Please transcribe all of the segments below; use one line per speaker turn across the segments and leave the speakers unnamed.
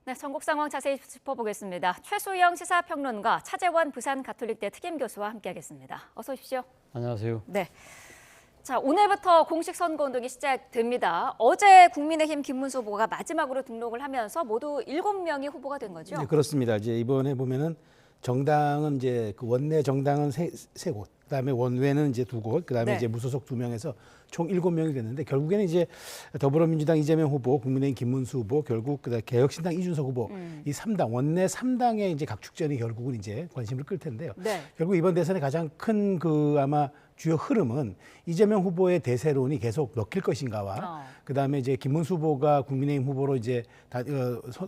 네, 전국 상황 자세히 짚어보겠습니다. 최수영 시사평론가, 차재원 부산가톨릭대 특임교수와 함께하겠습니다. 어서 오십시오.
안녕하세요.
네. 자, 오늘부터 공식 선거운동이 시작됩니다. 어제 국민의힘 김문수 후보가 마지막으로 등록을 하면서 모두 7명이 후보가 된 거죠?
네, 그렇습니다. 이제 이번에 보면은 정당은 이제 그 원내 정당은 세 곳, 그다음에 원외는 이제 2곳, 그다음에
네.
이제 무소속 2명에서 총 7명이 됐는데 결국에는 이제 더불어민주당 이재명 후보, 국민의힘 김문수 후보, 결국 그다음 개혁신당 이준석 후보 이 3당 원내 3당의 이제 각축전이 결국은 이제 관심을 끌 텐데요.
네.
결국 이번 대선의 가장 큰 그 아마 주요 흐름은 이재명 후보의 대세론이 계속 먹힐 것인가와 그다음에 이제 김문수 후보가 국민의힘 후보로 이제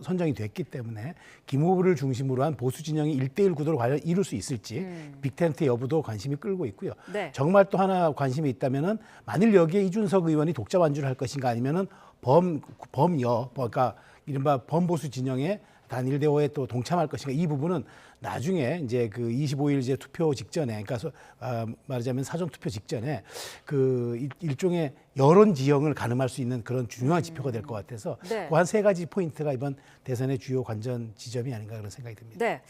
선정이 됐기 때문에 김 후보를 중심으로 한 보수 진영이 1대1 구도를 과연 이룰 수 있을지 빅텐트 여부도 관심이 끌고 있고요.
네.
정말 또 하나 관심이 있다면은 만일 여기에 이준석 의원이 독자 완주를 할 것인가 아니면은 그러니까 이른바 범보수 진영의 단일 대화에 또 동참할 것인가, 이 부분은 나중에 이제 그 25일 이제 투표 직전에, 그러니까 말하자면 사전 투표 직전에 그 일종의 여론 지형을 가늠할 수 있는 그런 중요한 지표가 될 것 같아서
네.
그 한 3가지 포인트가 이번 대선의 주요 관전 지점이 아닌가 그런 생각이 듭니다.
네.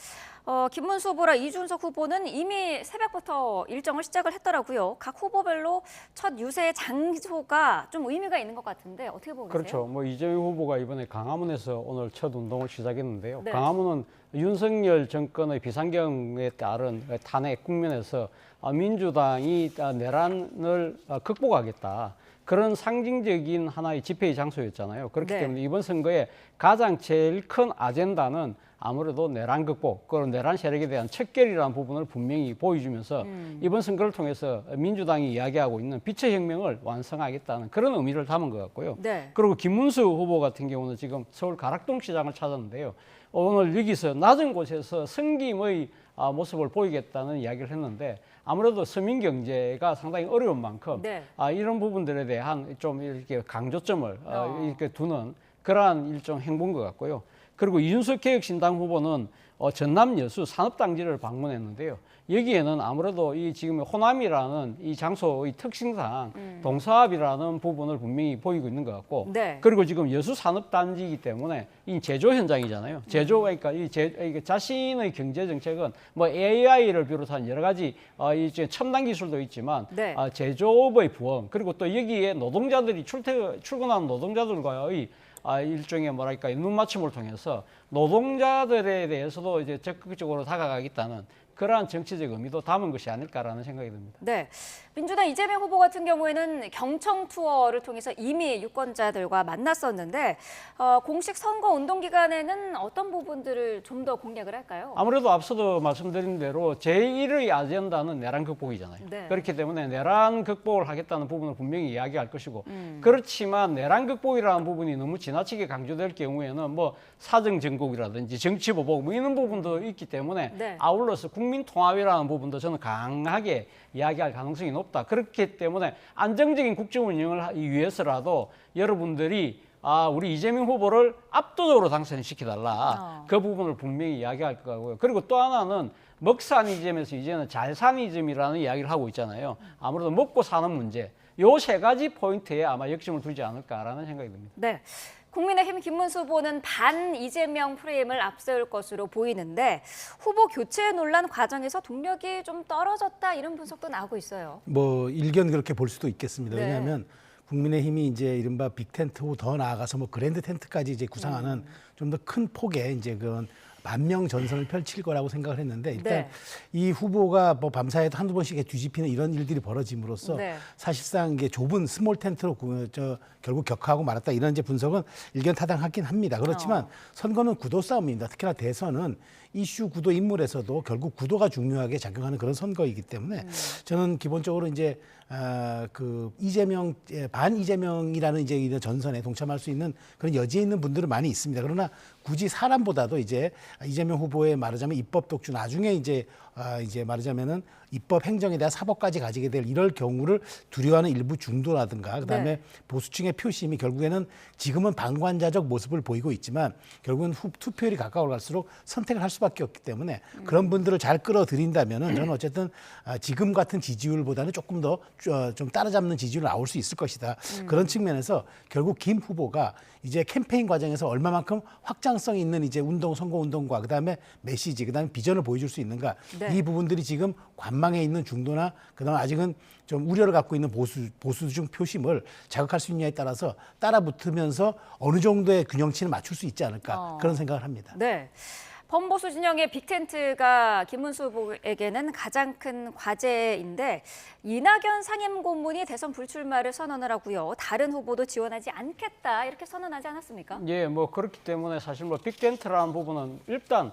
김문수 후보랑 이준석 후보는 이미 새벽부터 일정을 시작을 했더라고요. 각 후보별로 첫 유세 장소가 좀 의미가 있는 것 같은데 어떻게 보고 계세요?
그렇죠. 뭐 이재명 후보가 이번에 강화문에서 오늘 첫 운동을 시작했는데요.
네.
강화문은 윤석열 정권의 비상경에 따른 탄핵 국면에서 민주당이 내란을 극복하겠다, 그런 상징적인 하나의 집회의 장소였잖아요. 그렇기
네.
때문에 이번 선거에 가장 제일 큰 아젠다는 아무래도 내란 극복, 그런 내란 세력에 대한 척결이라는 부분을 분명히 보여주면서 이번 선거를 통해서 민주당이 이야기하고 있는 빛의 혁명을 완성하겠다는 그런 의미를 담은 것 같고요.
네.
그리고 김문수 후보 같은 경우는 지금 서울 가락동 시장을 찾았는데요. 오늘 여기서 낮은 곳에서 승김의 모습을 보이겠다는 이야기를 했는데, 아무래도 서민 경제가 상당히 어려운 만큼
네.
이런 부분들에 대한 좀 이렇게 강조점을 이렇게 두는 그러한 일종 행보인 것 같고요. 그리고 이준석 개혁신당 후보는 전남 여수 산업단지를 방문했는데요. 여기에는 아무래도 이 지금 호남이라는 이 장소의 특징상 동사업이라는 부분을 분명히 보이고 있는 것 같고,
네.
그리고 지금 여수 산업단지이기 때문에 이 제조 현장이잖아요. 제조, 그러니까 이게 자신의 경제 정책은 뭐 AI를 비롯한 여러 가지 이제 첨단 기술도 있지만
네.
제조업의 부흥, 그리고 또 여기에 노동자들이 출근하는 노동자들과의 일종의 뭐랄까 눈 맞춤을 통해서 노동자들에 대해서도 이제 적극적으로 다가가겠다는 그러한 정치적 의미도 담은 것이 아닐까라는 생각이 듭니다.
네. 민주당 이재명 후보 같은 경우에는 경청 투어를 통해서 이미 유권자들과 만났었는데 공식 선거 운동 기간에는 어떤 부분들을 좀 더 공략을 할까요?
아무래도 앞서도 말씀드린 대로 제1의 아젠다는 내란 극복이잖아요.
네.
그렇기 때문에 내란 극복을 하겠다는 부분을 분명히 이야기할 것이고, 그렇지만 내란 극복이라는 부분이 너무 지나치게 강조될 경우에는 뭐 사정 정국이라든지 정치 보복 뭐 이런 부분도 있기 때문에
네.
아울러서 국민 통합이라는 부분도 저는 강하게 이야기할 가능성이 높다. 그렇기 때문에 안정적인 국정 운영을 위해서라도 여러분들이 우리 이재명 후보를 압도적으로 당선시켜달라. 그 부분을 분명히 이야기할 거고요. 그리고 또 하나는 먹사니즘에서 이제는 잘사니즘이라는 이야기를 하고 있잖아요. 아무래도 먹고 사는 문제, 요 3가지 포인트에 아마 역점을 두지 않을까라는 생각이 듭니다.
네. 국민의힘 김문수 후보는 반 이재명 프레임을 앞세울 것으로 보이는데 후보 교체 논란 과정에서 동력이 좀 떨어졌다, 이런 분석도 나오고 있어요.
뭐 일견 그렇게 볼 수도 있겠습니다.
네.
왜냐하면 국민의힘이 이제 이른바 빅텐트 후 더 나아가서 뭐 그랜드 텐트까지 이제 구상하는 좀 더 큰 폭의 이제 그런 만명 전선을 펼칠 거라고 생각을 했는데, 일단
네.
이 후보가 뭐 밤사이에도 한두 번씩 뒤집히는 이런 일들이 벌어짐으로써
네.
사실상 이게 좁은 스몰 텐트로 결국 격하고 말았다, 이런 이제 분석은 일견타당하긴 합니다. 그렇지만 선거는 구도 싸움입니다. 특히나 대선은 이슈 구도 인물에서도 결국 구도가 중요하게 작용하는 그런 선거이기 때문에 저는 기본적으로 이제 그 이재명 반 이재명이라는 이제 이런 전선에 동참할 수 있는 그런 여지에 있는 분들은 많이 있습니다. 그러나 굳이 사람보다도 이제 이재명 후보의 말하자면 입법 독주, 나중에 이제 이제 말하자면은 입법 행정에 대한 사법까지 가지게 될 이럴 경우를 두려워하는 일부 중도라든가 그다음에
네.
보수층의 표심이 결국에는 지금은 방관자적 모습을 보이고 있지만 결국은 투표율이 가까워갈수록 선택을 할 수밖에 없기 때문에 그런 분들을 잘 끌어들인다면은 저는 어쨌든 지금 같은 지지율보다는 조금 더 좀 따라잡는 지지율 나올 수 있을 것이다. 그런 측면에서 결국 김 후보가 이제 캠페인 과정에서 얼마만큼 확장성 있는 이제 선거 운동과 그다음에 메시지, 그다음에 비전을 보여줄 수 있는가
네.
이 부분들이 지금 관망에 있는 중도나 그다음 아직은 좀 우려를 갖고 있는 보수중 표심을 자극할 수 있냐에 따라서 따라붙으면서 어느 정도의 균형치를 맞출 수 있지 않을까 그런 생각을 합니다.
네. 범보수 진영의 빅텐트가 김문수 후보에게는 가장 큰 과제인데 이낙연 상임고문이 대선 불출마를 선언을 하고요. 다른 후보도 지원하지 않겠다 이렇게 선언하지 않았습니까?
예, 뭐 그렇기 때문에 사실 뭐 빅텐트라는 부분은 일단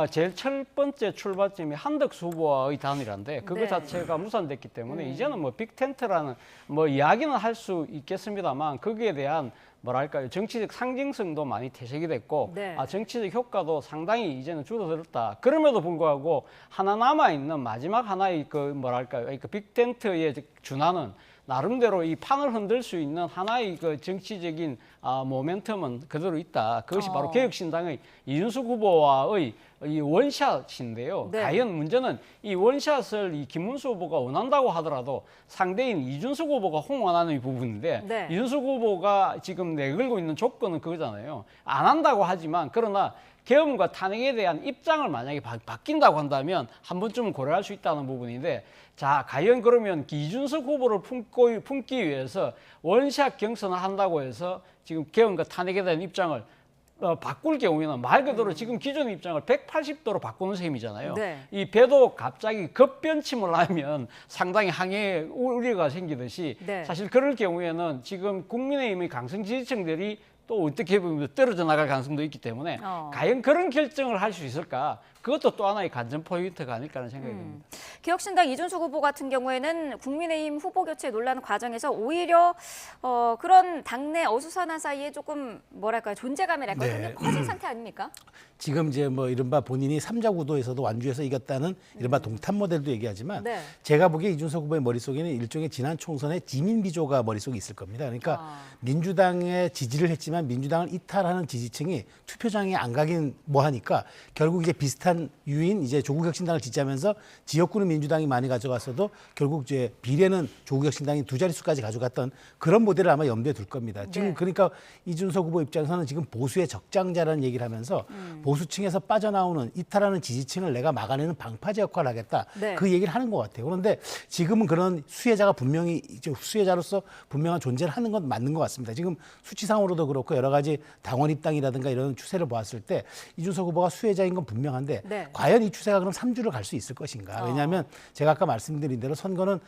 제일 첫 번째 출발점이 한덕수 후보와의 단일화인데 그거
네.
자체가 무산됐기 때문에 이제는 뭐 빅텐트라는 뭐 이야기는 할 수 있겠습니다만 거기에 대한 뭐랄까요 정치적 상징성도 많이 퇴색이 됐고
네.
정치적 효과도 상당히 이제는 줄어들었다. 그럼에도 불구하고 하나 남아 있는 마지막 하나의 그 뭐랄까요 그 빅텐트에 준하는 나름대로 이 판을 흔들 수 있는 하나의 그 정치적인 모멘텀은 그대로 있다. 그것이 바로 개혁신당의 이준석 후보와의 이 원샷인데요.
네.
과연 문제는 이 원샷을 이 김문수 후보가 원한다고 하더라도 상대인 이준석 후보가 홍원하는 이 부분인데
네.
이준석 후보가 지금 내걸고 있는 조건은 그거잖아요. 안 한다고 하지만 그러나 계엄과 탄핵에 대한 입장을 만약에 바뀐다고 한다면 한 번쯤은 고려할 수 있다는 부분인데 자 과연 그러면 이준석 후보를 품기 위해서 원샷 경선을 한다고 해서 지금 계엄과 탄핵에 대한 입장을 바꿀 경우에는 말 그대로 지금 기존의 입장을 180도로 바꾸는 셈이잖아요.
네.
이 배도 갑자기 급변침을 하면 상당히 항해 우려가 생기듯이
네.
사실 그럴 경우에는 지금 국민의힘의 강성 지지층들이 또 어떻게 보면 떨어져 나갈 가능성도 있기 때문에 과연 그런 결정을 할 수 있을까? 그것도 또 하나의 관전 포인트가 아닐까 하는 생각이 듭니다.
개혁신당 이준석 후보 같은 경우에는 국민의힘 후보 교체 논란 과정에서 오히려 그런 당내 어수선한 사이에 조금 뭐랄까요 존재감이랄까요
네.
굉장히 커진 상태 아닙니까?
지금 이제 뭐 이른바 본인이 삼자 구도에서도 완주해서 이겼다는 이른바 동탄 모델도 얘기하지만
네.
제가 보기에 이준석 후보의 머릿속에는 일종의 지난 총선의 지민 비조가 머릿속에 있을 겁니다. 그러니까 민주당에 지지를 했지만 민주당을 이탈하는 지지층이 투표장에 안 가긴 뭐하니까 결국 이제 비슷한 유인 이제 조국혁신당을 지지하면서 지역구는 민주당이 많이 가져갔어도 결국 이제 비례는 조국혁신당이 두 자릿수까지 가져갔던 그런 모델을 아마 염두에 둘 겁니다. 지금
네.
그러니까 이준석 후보 입장에서는 지금 보수의 적장자라는 얘기를 하면서 보수층에서 빠져나오는 이탈하는 지지층을 내가 막아내는 방파제 역할을 하겠다.
네.
그 얘기를 하는 것 같아요. 그런데 지금은 그런 수혜자가 분명히 이제 수혜자로서 분명한 존재를 하는 건 맞는 것 같습니다. 지금 수치상으로도 그렇고 여러 가지 당원 입당이라든가 이런 추세를 보았을 때 이준석 후보가 수혜자인 건 분명한데
네.
과연 이 추세가 그럼 3주를 갈 수 있을 것인가? 왜냐하면 제가 아까 말씀드린 대로 선거는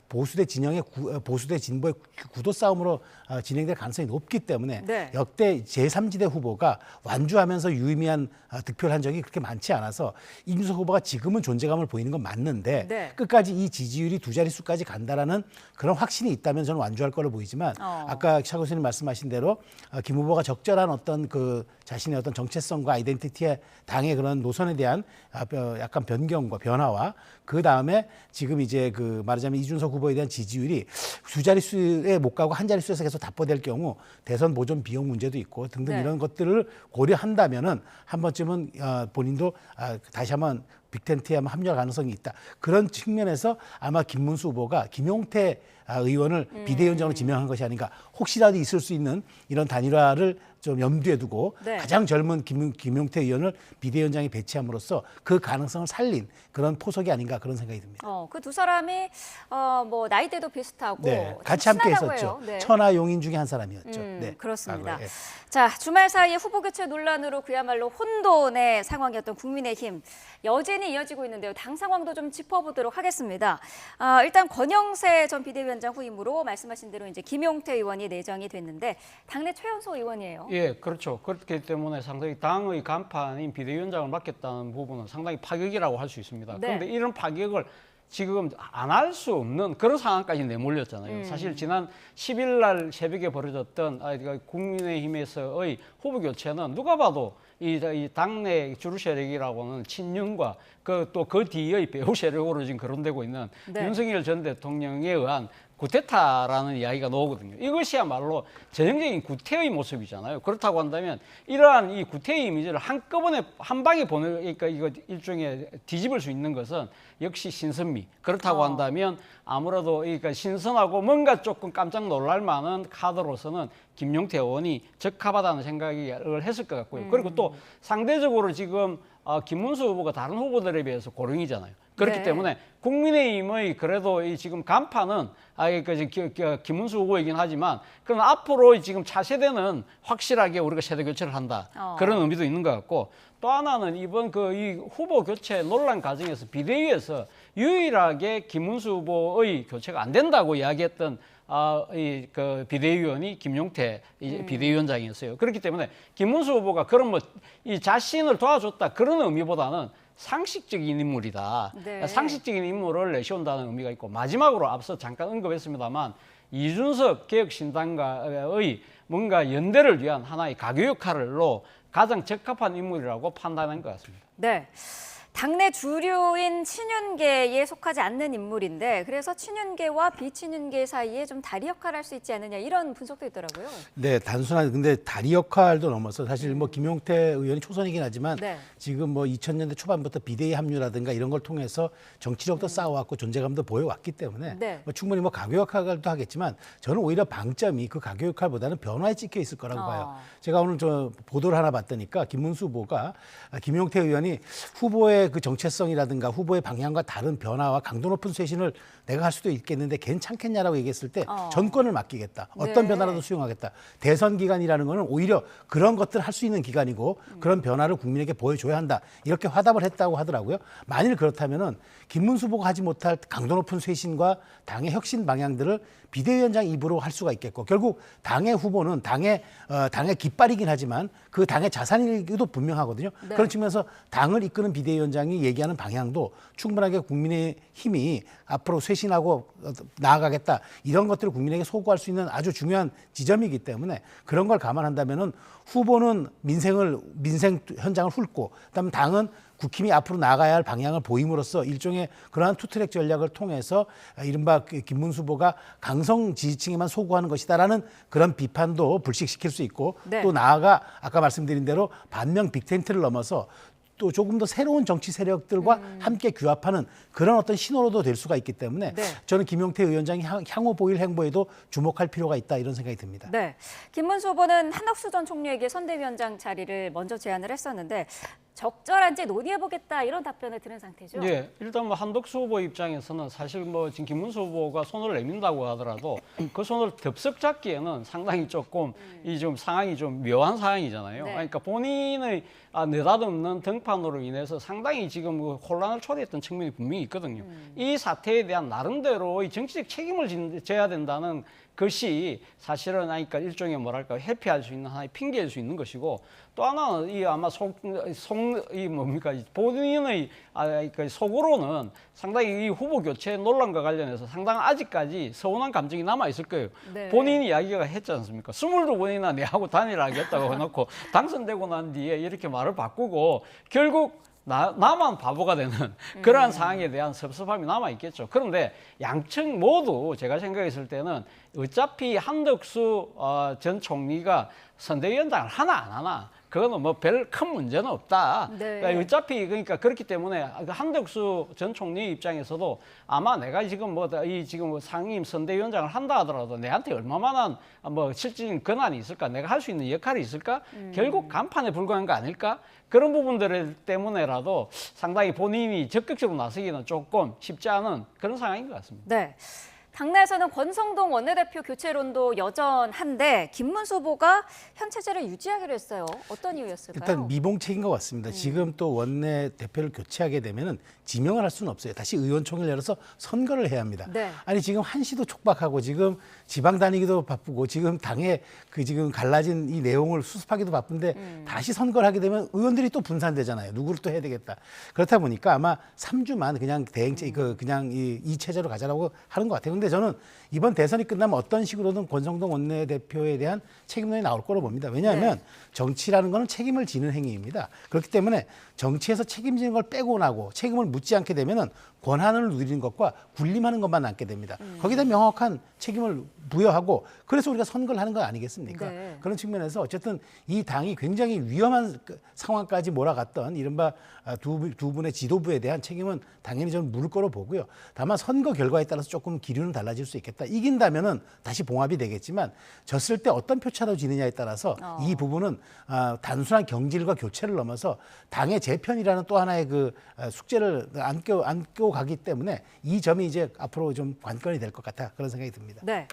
보수 대 진영의 보수 대 진보의 구도 싸움으로 진행될 가능성이 높기 때문에
네.
역대 제3지대 후보가 완주하면서 유의미한 득표를 한 적이 그렇게 많지 않아서 이준석 후보가 지금은 존재감을 보이는 건 맞는데
네.
끝까지 이 지지율이 두 자릿수까지 간다라는 그런 확신이 있다면 저는 완주할 걸로 보이지만 아까 차 교수님 말씀하신 대로 김 후보가 적절한 어떤 그 자신의 어떤 정체성과 아이덴티티의 당의 그런 노선에 대한 약간 변경과 변화와 그 다음에 지금 이제 그 말하자면 이준석 후보에 대한 지지율이 두 자릿수에 못 가고 한 자릿수에서 계속 답보될 경우 대선 보존 비용 문제도 있고 등등
네.
이런 것들을 고려한다면은 한 번쯤은 본인도 다시 한번 빅텐트에 한번 합류할 가능성이 있다. 그런 측면에서 아마 김문수 후보가 김용태 의원을 비대위원장으로 지명한 것이 아닌가. 혹시라도 있을 수 있는 이런 단일화를 좀 염두에 두고
네.
가장 젊은 김용태 의원을 비대위원장에 배치함으로써 그 가능성을 살린 그런 포석이 아닌가 그런 생각이 듭니다.
그 두 사람이 뭐 나이대도 비슷하고
네,
좀
같이 함께
친하다고
했었죠.
해요. 네.
천하 용인 중에 한 사람이었죠. 네,
그렇습니다.
과거에.
자, 주말 사이에 후보 교체 논란으로 그야말로 혼돈의 상황이었던 국민의힘 여진이 이어지고 있는데요. 당 상황도 좀 짚어보도록 하겠습니다. 일단 권영세 전 비대위원장 후임으로 말씀하신 대로 이제 김용태 의원이 내정이 됐는데 당내 최연소 의원이에요.
예, 그렇죠. 그렇기 때문에 상당히 당의 간판인 비대위원장을 맡겠다는 부분은 상당히 파격이라고 할 수 있습니다.
네.
그런데 이런 파격을 지금 안 할 수 없는 그런 상황까지 내몰렸잖아요. 사실 지난 10일 날 새벽에 벌어졌던 국민의힘에서의 후보 교체는 누가 봐도 이 당내 주류 세력이라고는 친윤과 또 그 뒤의 배후 세력으로 지금 거론되고 있는
네.
윤석열 전 대통령에 의한 구테타라는 이야기가 나오거든요. 이것이야말로 전형적인 구태의 모습이잖아요. 그렇다고 한다면 이러한 이 구태의 이미지를 한꺼번에 한 방에 보내니까 이거 일종의 뒤집을 수 있는 것은 역시 신선미. 그렇다고 한다면 아무래도 그러니까 신선하고 뭔가 조금 깜짝 놀랄 만한 카드로서는 김용태 의원이 적합하다는 생각을 했을 것 같고요. 그리고 또 상대적으로 지금 김문수 후보가 다른 후보들에 비해서 고령이잖아요. 그렇기
네.
때문에 국민의힘의 그래도 이 지금 간판은 김문수 후보이긴 하지만 그러나 앞으로 지금 차세대는 확실하게 우리가 세대 교체를 한다. 그런 의미도 있는 것 같고 또 하나는 이번 이 후보 교체 논란 과정에서 비대위에서 유일하게 김문수 후보의 교체가 안 된다고 이야기했던 그 비대위원이 김용태 비대위원장이었어요. 그렇기 때문에 김문수 후보가 그런 이 자신을 도와줬다 그런 의미보다는 상식적인 인물이다.
네.
상식적인 인물을 내세운다는 의미가 있고 마지막으로 앞서 잠깐 언급했습니다만 이준석 개혁신당과의 뭔가 연대를 위한 하나의 가교 역할로 가장 적합한 인물이라고 판단한 것 같습니다.
네. 당내 주류인 친윤계에 속하지 않는 인물인데 그래서 친윤계와 비친윤계 사이에 좀 다리 역할을 할 수 있지 않느냐 이런 분석도 있더라고요.
네, 단순한 근데 다리 역할도 넘어서 사실 뭐 김용태 의원이 초선이긴 하지만
네.
지금 뭐 2000년대 초반부터 비대위 합류라든가 이런 걸 통해서 정치력도 쌓아왔고 존재감도 보여왔기 때문에
네.
뭐 충분히 뭐 가교 역할도 하겠지만 저는 오히려 방점이 그 가교 역할보다는 변화에 찍혀 있을 거라고 봐요. 제가 오늘 저 보도를 하나 봤더니까 김문수 후보가 김용태 의원이 후보의 그 정체성이라든가 후보의 방향과 다른 변화와 강도 높은 쇄신을 내가 할 수도 있겠는데 괜찮겠냐라고 얘기했을 때 전권을 맡기겠다. 어떤
네.
변화라도 수용하겠다. 대선 기간이라는 거는 오히려 그런 것들을 할 수 있는 기간이고 그런 변화를 국민에게 보여줘야 한다. 이렇게 화답을 했다고 하더라고요. 만일 그렇다면은 김문수 후보가 하지 못할 강도 높은 쇄신과 당의 혁신 방향들을 비대위원장 입으로 할 수가 있겠고 결국 당의 후보는 당의 깃발이긴 하지만 그 당의 자산이기도 분명하거든요.
네.
그런 측면에서 당을 이끄는 비대위원장이 얘기하는 방향도 충분하게 국민의 힘이 앞으로 쇄신하고 나아가겠다 이런 것들을 국민에게 소구할 수 있는 아주 중요한 지점이기 때문에 그런 걸 감안한다면은 후보는 민생 현장을 훑고 그다음 당은 국힘이 앞으로 나가야 할 방향을 보임으로써 일종의 그러한 투트랙 전략을 통해서 이른바 김문수 후보가 강성 지지층에만 소구하는 것이다라는 그런 비판도 불식시킬 수 있고
네.
또 나아가 아까 말씀드린 대로 반명 빅텐트를 넘어서 또 조금 더 새로운 정치 세력들과 함께 규합하는 그런 어떤 신호로도 될 수가 있기 때문에
네.
저는 김용태 위원장이 향후 보일 행보에도 주목할 필요가 있다 이런 생각이 듭니다.
네. 김문수 후보는 한덕수 전 총리에게 선대위원장 자리를 먼저 제안을 했었는데 적절한지 논의해보겠다 이런 답변을 들은 상태죠.
예, 일단 뭐 한덕수 후보 입장에서는 사실 뭐 지금 김문수 후보가 손을 내민다고 하더라도 그 손을 덥석 잡기에는 상당히 조금 이 좀 상황이 좀 묘한 상황이잖아요.
네.
그러니까 본인의 느닷없는 등판으로 인해서 상당히 지금 그 혼란을 초래했던 측면이 분명히 있거든요. 이 사태에 대한 나름대로의 정치적 책임을 져야 된다는 것이 사실은 그러니까 일종의 뭐랄까 회피할 수 있는 하나의 핑계일 수 있는 것이고 또 하나는 이 아마 본인의 그 속으로는 상당히 이 후보 교체 논란과 관련해서 상당히 아직까지 서운한 감정이 남아 있을 거예요.
네.
본인이 이야기가 했지 않습니까? 22번이나 내하고 단일하겠다고 해놓고 당선되고 난 뒤에 이렇게 말을 바꾸고 결국 나만 바보가 되는 그러한 상황에 대한 섭섭함이 남아있겠죠. 그런데 양측 모두 제가 생각했을 때는 어차피 한덕수 전 총리가 선대위원장을 하나 안 하나 그거는 뭐 별 큰 문제는 없다.
네.
그러니까 어차피 그러니까 그렇기 때문에 한덕수 전 총리 입장에서도 아마 내가 지금 지금 상임 선대위원장을 한다 하더라도 내한테 얼마만한 실질적인 권한이 있을까? 내가 할 수 있는 역할이 있을까? 결국 간판에 불과한 거 아닐까? 그런 부분들 때문에라도 상당히 본인이 적극적으로 나서기는 조금 쉽지 않은 그런 상황인 것 같습니다.
네. 당내에서는 권성동 원내대표 교체론도 여전한데 김문수 후보가 현 체제를 유지하기로 했어요. 어떤 이유였을까요?
일단 미봉책인 것 같습니다. 지금 또 원내 대표를 교체하게 되면은 지명을 할 수는 없어요. 다시 의원총회를 열어서 선거를 해야 합니다.
네.
아니 지금 한시도 촉박하고 지금 지방 다니기도 바쁘고 지금 당에 그 지금 갈라진 이 내용을 수습하기도 바쁜데 다시 선거를 하게 되면 의원들이 또 분산되잖아요. 누구를 또 해야 되겠다. 그렇다 보니까 아마 3주만 그냥 대행체 그냥 이 체제로 가자라고 하는 것 같아요. 근데 저는 이번 대선이 끝나면 어떤 식으로든 권성동 원내대표에 대한 책임론이 나올 거로 봅니다. 왜냐하면 정치라는 거는 책임을 지는 행위입니다. 그렇기 때문에 정치에서 책임지는 걸 빼고 나고 책임을 묻지 않게 되면은 권한을 누리는 것과 군림하는 것만 남게 됩니다. 거기다 명확한 책임을 부여하고 그래서 우리가 선거를 하는 거 아니겠습니까?
네.
그런 측면에서 어쨌든 이 당이 굉장히 위험한 상황까지 몰아갔던 이른바 두 분의 지도부에 대한 책임은 당연히 저는 물을 거로 보고요. 다만 선거 결과에 따라서 조금 기류는 달라질 수 있겠다. 이긴다면은 다시 봉합이 되겠지만 졌을 때 어떤 표차로 지느냐에 따라서 이 부분은 단순한 경질과 교체를 넘어서 당의 재편이라는 또 하나의 그 숙제를 안고 가기 때문에 이 점이 이제 앞으로 좀 관건이 될 것 같아 그런 생각이 듭니다.
네.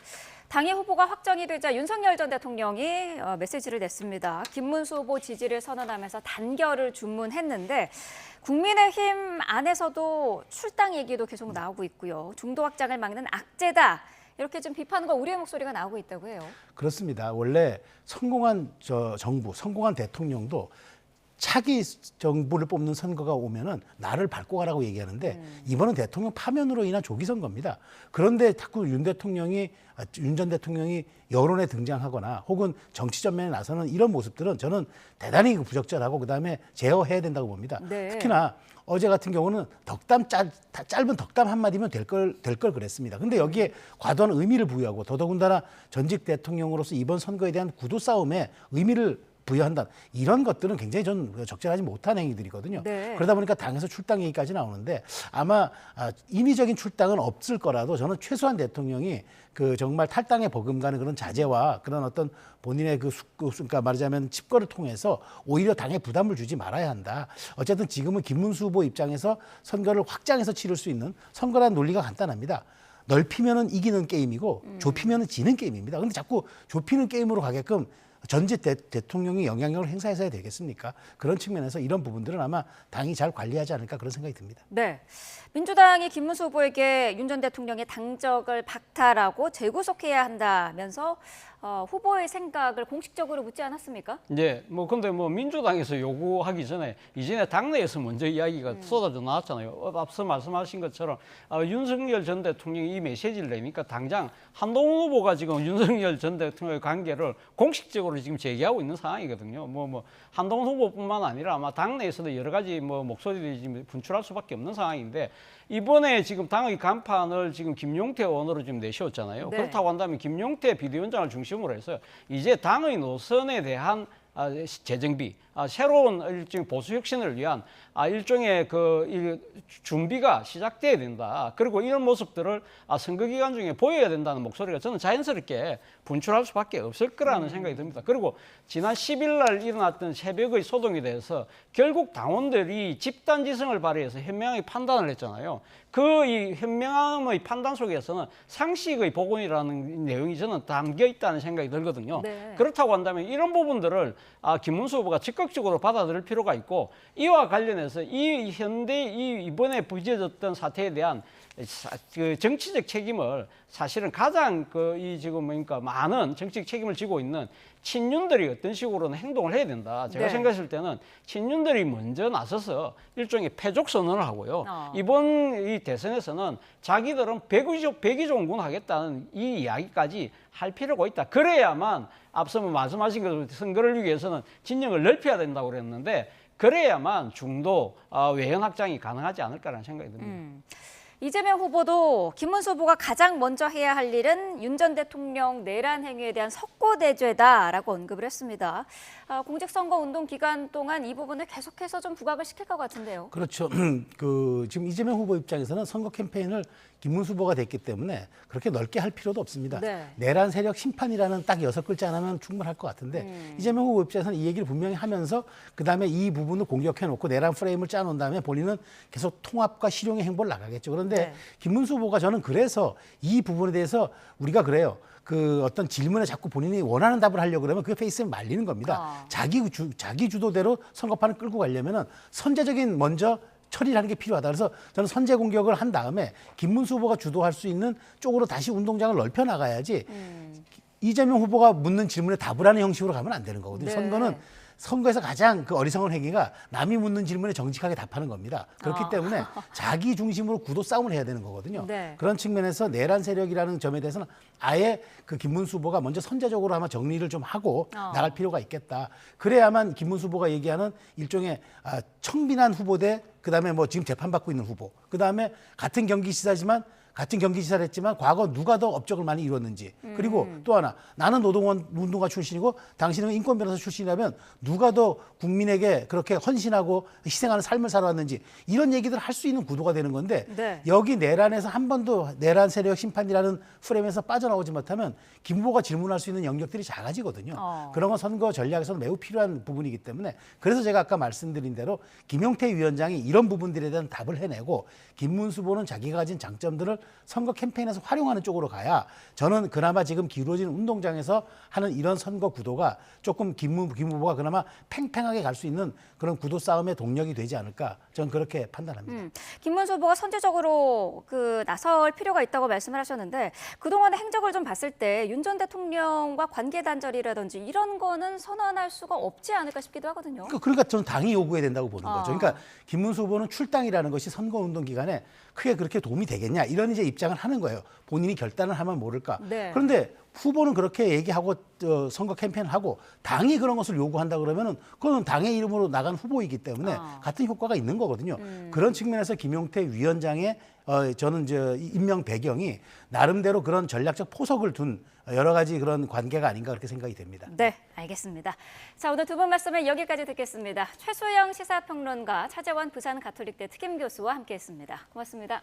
당의 후보가 확정이 되자 윤석열 전 대통령이 메시지를 냈습니다. 김문수 후보 지지를 선언하면서 단결을 주문했는데 국민의힘 안에서도 출당 얘기도 계속 나오고 있고요. 중도 확장을 막는 악재다. 이렇게 좀 비판과 우려의 목소리가 나오고 있다고 해요.
그렇습니다. 원래 성공한 정부, 성공한 대통령도 차기 정부를 뽑는 선거가 오면은 나를 밟고 가라고 얘기하는데 이번은 대통령 파면으로 인한 조기 선거입니다. 그런데 자꾸 윤 전 대통령이 여론에 등장하거나 혹은 정치 전면에 나서는 이런 모습들은 저는 대단히 부적절하고 그다음에 제어해야 된다고 봅니다.
네.
특히나 어제 같은 경우는 짧은 덕담 한마디면 될 걸 그랬습니다. 근데 여기에 과도한 의미를 부여하고 더더군다나 전직 대통령으로서 이번 선거에 대한 구도 싸움에 의미를 부여한다. 이런 것들은 굉장히 전 적절하지 못한 행위들이거든요.
네.
그러다 보니까 당에서 출당 얘기까지 나오는데 아마 인위적인 출당은 없을 거라도 저는 최소한 대통령이 그 정말 탈당에 버금가는 그런 자제와 그런 어떤 본인의 그러니까 말하자면 칩거를 통해서 오히려 당에 부담을 주지 말아야 한다. 어쨌든 지금은 김문수 후보 입장에서 선거를 확장해서 치를 수 있는 선거라는 논리가 간단합니다. 넓히면은 이기는 게임이고 좁히면은 지는 게임입니다. 근데 자꾸 좁히는 게임으로 가게끔 전직 대통령이 영향력을 행사해서야 되겠습니까? 그런 측면에서 이런 부분들은 아마 당이 잘 관리하지 않을까 그런 생각이 듭니다.
네. 민주당이 김문수 후보에게 윤 전 대통령의 당적을 박탈하고 재구속해야 한다면서 후보의 생각을 공식적으로 묻지 않았습니까?
네, 근데 민주당에서 요구하기 전에 이전에 당내에서 먼저 이야기가 쏟아져 나왔잖아요. 앞서 말씀하신 것처럼 윤석열 전 대통령이 이 메시지를 내니까 당장 한동훈 후보가 지금 윤석열 전 대통령의 관계를 공식적으로 지금 제기하고 있는 상황이거든요. 한동훈 후보뿐만 아니라 아마 당내에서도 여러 가지 목소리들이 지금 분출할 수밖에 없는 상황인데 이번에 지금 당의 간판을 지금 김용태 의원으로 지금 내세웠잖아요.
네.
그렇다고 한다면 김용태 비대위원장을 중심으로 해서 이제 당의 노선에 대한 재정비, 새로운 일종의 보수 혁신을 위한 일종의 준비가 시작돼야 된다. 그리고 이런 모습들을 선거 기간 중에 보여야 된다는 목소리가 저는 자연스럽게 분출할 수밖에 없을 거라는 생각이 듭니다. 그리고 지난 10일 날 일어났던 새벽의 소동에 대해서 결국 당원들이 집단지성을 발휘해서 현명하게 판단을 했잖아요. 이 현명함의 판단 속에서는 상식의 복원이라는 내용이 저는 담겨 있다는 생각이 들거든요.
네.
그렇다고 한다면 이런 부분들을 김문수 후보가 적극적으로 받아들일 필요가 있고 이와 관련해서 이번에 부재졌던 사태에 대한 그 정치적 책임을 사실은 가장 많은 정치적 책임을 지고 있는 친윤들이 어떤 식으로는 행동을 해야 된다. 제가
네.
생각했을 때는 친윤들이 먼저 나서서 일종의 패족 선언을 하고요. 이번 이 대선에서는 자기들은 백의종군 하겠다는 이 이야기까지 할 필요가 있다. 그래야만 앞서 말씀하신 것처럼 선거를 위해서는 진영을 넓혀야 된다고 그랬는데 그래야만 중도 외연 확장이 가능하지 않을까라는 생각이 듭니다.
이재명 후보도 김문수 후보가 가장 먼저 해야 할 일은 윤 전 대통령 내란 행위에 대한 석고대죄다라고 언급을 했습니다. 공직선거 운동 기간 동안 이 부분을 계속해서 좀 부각을 시킬 것 같은데요.
그렇죠. 지금 이재명 후보 입장에서는 선거 캠페인을 김문수 후보가 됐기 때문에 그렇게 넓게 할 필요도 없습니다.
네.
내란 세력 심판이라는 딱 6글자 하나면 충분할 것 같은데 이재명 후보 입장에서는 이 얘기를 분명히 하면서 그다음에 이 부분을 공격해놓고 내란 프레임을 짜놓은 다음에 본인은 계속 통합과 실용의 행보를 나가겠죠. 그런데 근데
네.
김문수 후보가 저는 그래서 이 부분에 대해서 우리가 그래요. 그 어떤 질문에 자꾸 본인이 원하는 답을 하려고 그러면 그 페이스에 말리는 겁니다. 자기 주도대로 선거판을 끌고 가려면은 선제적인 먼저 처리를 하는 게 필요하다. 그래서 저는 선제 공격을 한 다음에 김문수 후보가 주도할 수 있는 쪽으로 다시 운동장을 넓혀 나가야지 이재명 후보가 묻는 질문에 답을 하는 형식으로 가면 안 되는 거거든요.
네.
선거는 선거에서 가장 그 어리석은 행위가 남이 묻는 질문에 정직하게 답하는 겁니다. 그렇기 때문에 자기 중심으로 구도 싸움을 해야 되는 거거든요.
네.
그런 측면에서 내란 세력이라는 점에 대해서는 아예 그 김문수 후보가 먼저 선제적으로 아마 정리를 좀 하고 나갈 필요가 있겠다. 그래야만 김문수 후보가 얘기하는 일종의 청빈한 후보 대 그다음에 뭐 지금 재판받고 있는 후보, 그다음에 같은 경기지사지만 같은 경기지사를 했지만 과거 누가 더 업적을 많이 이뤘는지, 그리고 또 하나 나는 노동원 운동가 출신이고 당신은 인권 변호사 출신이라면 누가 더 국민에게 그렇게 헌신하고 희생하는 삶을 살아왔는지 이런 얘기들을 할 수 있는 구도가 되는 건데
네.
여기 내란에서 한 번도 내란 세력 심판이라는 프레임에서 빠져나오지 못하면 김 후보가 질문할 수 있는 영역들이 작아지거든요. 그런 건 선거 전략에서는 매우 필요한 부분이기 때문에 그래서 제가 아까 말씀드린 대로 김용태 위원장이 이런 부분들에 대한 답을 해내고 김문수 후보는 자기가 가진 장점들을 선거 캠페인에서 활용하는 쪽으로 가야 저는 그나마 지금 기울어진 운동장에서 하는 이런 선거 구도가 조금 김 후보가 그나마 팽팽하게 갈 수 있는 그런 구도 싸움의 동력이 되지 않을까 저는 그렇게 판단합니다.
김문수 후보가 선제적으로 나설 필요가 있다고 말씀을 하셨는데 그동안의 행적을 좀 봤을 때 윤 전 대통령과 관계 단절이라든지 이런 거는 선언할 수가 없지 않을까 싶기도 하거든요.
그러니까 저는 당이 요구해야 된다고 보는 거죠. 그러니까 김문수 후보는 출당이라는 것이 선거운동 기간에 크게 그렇게 도움이 되겠냐 이런 이제 입장을 하는 거예요. 본인이 결단을 하면 모를까.
네.
그런데 후보는 그렇게 얘기하고 선거 캠페인을 하고 당이 그런 것을 요구한다 그러면은 그거는 당의 이름으로 나간 후보이기 때문에 같은 효과가 있는 거거든요. 그런 측면에서 김용태 위원장의 저는 임명 배경이 나름대로 그런 전략적 포석을 둔 여러 가지 그런 관계가 아닌가 그렇게 생각이 됩니다.
네, 알겠습니다. 자, 오늘 두 분 말씀을 여기까지 듣겠습니다. 최소영 시사평론가, 차재원 부산가톨릭대 특임교수와 함께했습니다. 고맙습니다.